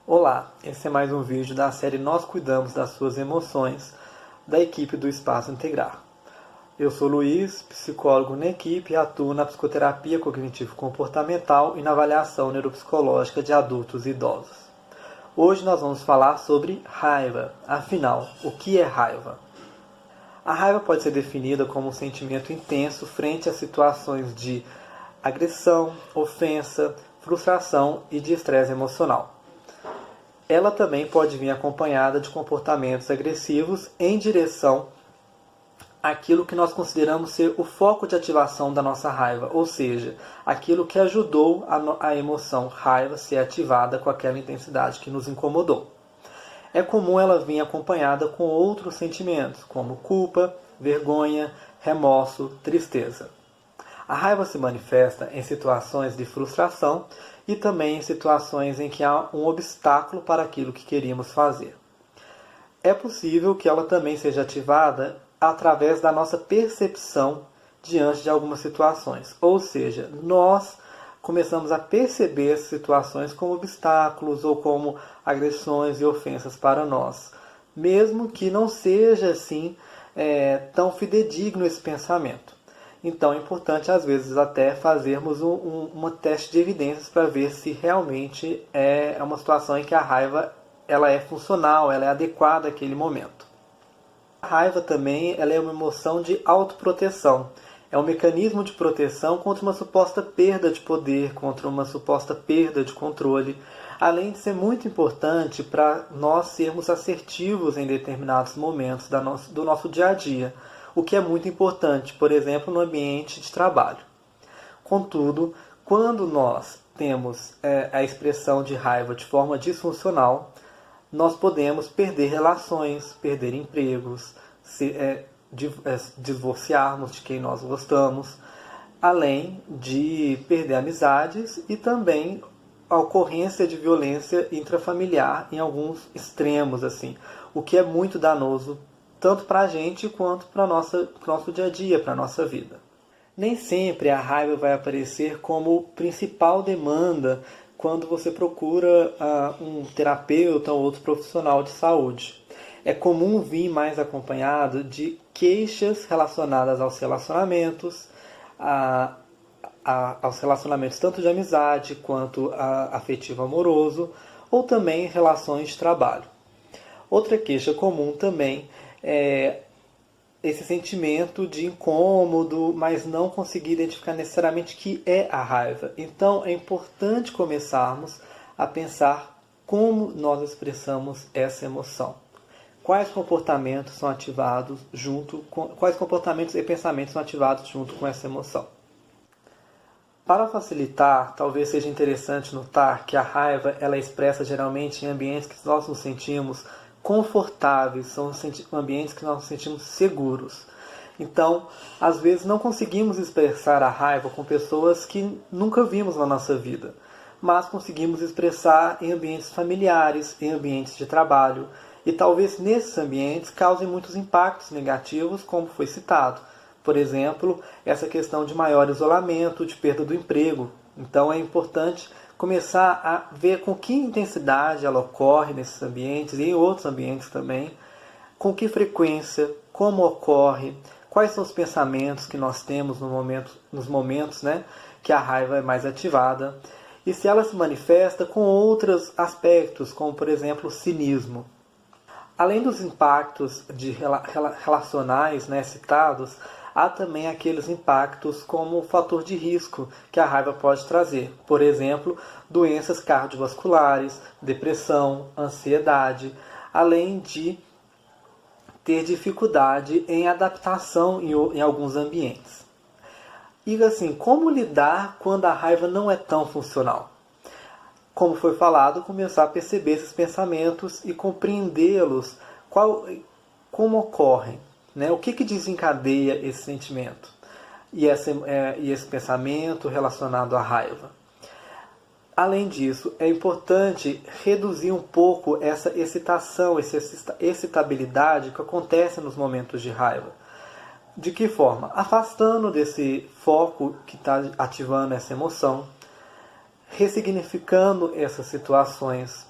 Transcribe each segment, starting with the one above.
Olá, esse é mais um vídeo da série Nós Cuidamos das Suas Emoções, da equipe do Espaço Integrar. Eu sou Luiz, psicólogo na equipe e atuo na psicoterapia cognitivo-comportamental e na avaliação neuropsicológica de adultos e idosos. Hoje nós vamos falar sobre raiva. Afinal, o que é raiva? A raiva pode ser definida como um sentimento intenso frente a situações de agressão, ofensa, frustração e de estresse emocional. Ela também pode vir acompanhada de comportamentos agressivos em direção àquilo que nós consideramos ser o foco de ativação da nossa raiva, ou seja, aquilo que ajudou a emoção raiva ser ativada com aquela intensidade que nos incomodou. É comum ela vir acompanhada com outros sentimentos, como culpa, vergonha, remorso, tristeza. A raiva se manifesta em situações de frustração e também em situações em que há um obstáculo para aquilo que queríamos fazer. É possível que ela também seja ativada através da nossa percepção diante de algumas situações. Ou seja, nós começamos a perceber essas situações como obstáculos ou como agressões e ofensas para nós. Mesmo que não seja assim tão fidedigno esse pensamento. Então é importante, às vezes, até fazermos um teste de evidências para ver se realmente é uma situação em que a raiva ela é funcional, ela é adequada àquele momento. A raiva também ela é uma emoção de autoproteção. É um mecanismo de proteção contra uma suposta perda de poder, contra uma suposta perda de controle, além de ser muito importante para nós sermos assertivos em determinados momentos do nosso dia a dia, o que é muito importante, por exemplo, no ambiente de trabalho. Contudo, quando nós temos a expressão de raiva de forma disfuncional, nós podemos perder relações, perder empregos, divorciarmos de quem nós gostamos, além de perder amizades e também a ocorrência de violência intrafamiliar em alguns extremos, assim, o que é muito danoso tanto para a gente quanto para o nosso dia a dia, para a nossa vida. Nem sempre a raiva vai aparecer como principal demanda quando você procura um terapeuta ou outro profissional de saúde. É comum vir mais acompanhado de queixas relacionadas aos relacionamentos, aos relacionamentos tanto de amizade quanto afetivo amoroso, ou também relações de trabalho. Outra queixa comum também é esse sentimento de incômodo, mas não conseguir identificar necessariamente que é a raiva. Então é importante começarmos a pensar como nós expressamos essa emoção. Quais comportamentos são ativados quais comportamentos e pensamentos são ativados junto com essa emoção. Para facilitar, talvez seja interessante notar que a raiva ela é expressa geralmente em ambientes que nós nos sentimos confortáveis, são ambientes que nós nos sentimos seguros. Então, às vezes não conseguimos expressar a raiva com pessoas que nunca vimos na nossa vida, mas conseguimos expressar em ambientes familiares, em ambientes de trabalho, e talvez nesses ambientes causem muitos impactos negativos, como foi citado. Por exemplo, essa questão de maior isolamento, de perda do emprego. Então é importante começar a ver com que intensidade ela ocorre nesses ambientes e em outros ambientes também, com que frequência, como ocorre, quais são os pensamentos que nós temos nos momentos que a raiva é mais ativada, e se ela se manifesta com outros aspectos, como por exemplo o cinismo. Além dos impactos relacionais citados, há também aqueles impactos como o fator de risco que a raiva pode trazer. Por exemplo, doenças cardiovasculares, depressão, ansiedade, além de ter dificuldade em adaptação em alguns ambientes. E assim, como lidar quando a raiva não é tão funcional? Como foi falado, começar a perceber esses pensamentos e compreendê-los, como ocorrem. O que desencadeia esse sentimento e esse pensamento relacionado à raiva? Além disso, é importante reduzir um pouco essa excitação, essa excitabilidade que acontece nos momentos de raiva. De que forma? Afastando desse foco que está ativando essa emoção, ressignificando essas situações,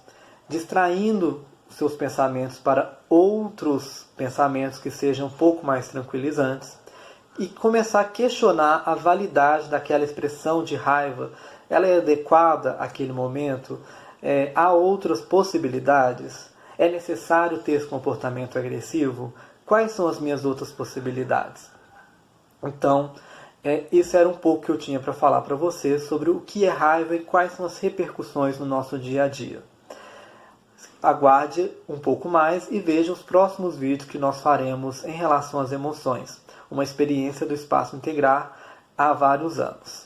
distraindo seus pensamentos para outros pensamentos que sejam um pouco mais tranquilizantes e começar a questionar a validade daquela expressão de raiva. Ela é adequada àquele momento? Há outras possibilidades? É necessário ter esse comportamento agressivo? Quais são as minhas outras possibilidades? Então, isso era um pouco que eu tinha para falar para você sobre o que é raiva e quais são as repercussões no nosso dia a dia. Aguarde um pouco mais e veja os próximos vídeos que nós faremos em relação às emoções, uma experiência do Espaço Integrar há vários anos.